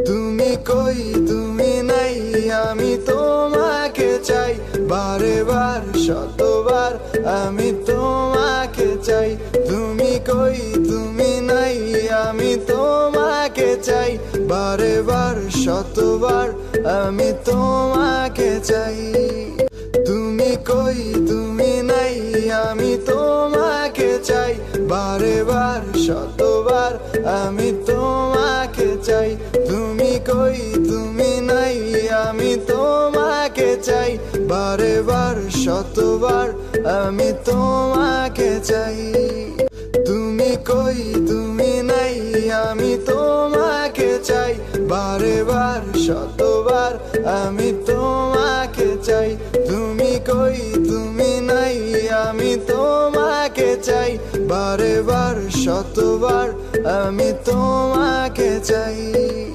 তুমি কই তুমি নাই, আমি তোমাকে চাই, বারে বার শতবার আমি তোমাকে চাই। তুমি কই তুমি নাই, আমি তোমাকে চাই, বারে বার শতবার আমি তোমাকে চাই। তুমি কই তুমি নাই, আমি তোমাকে চাই, বারে বার শতবার আমি তোমাকে চাই। তুমি কই তুমি নাই, আমি তোমাকে চাই, বারে বার শতবার আমি তোমাকে চাই। তুমি কই তুমি নাই, আমি তোমাকে চাই, বারে বার শতবার আমি তোমাকে চাই। তুমি কই তুমি নাই, আমি তোমাকে চাই, বারে বার শতবার আমি তোমাকে চাই।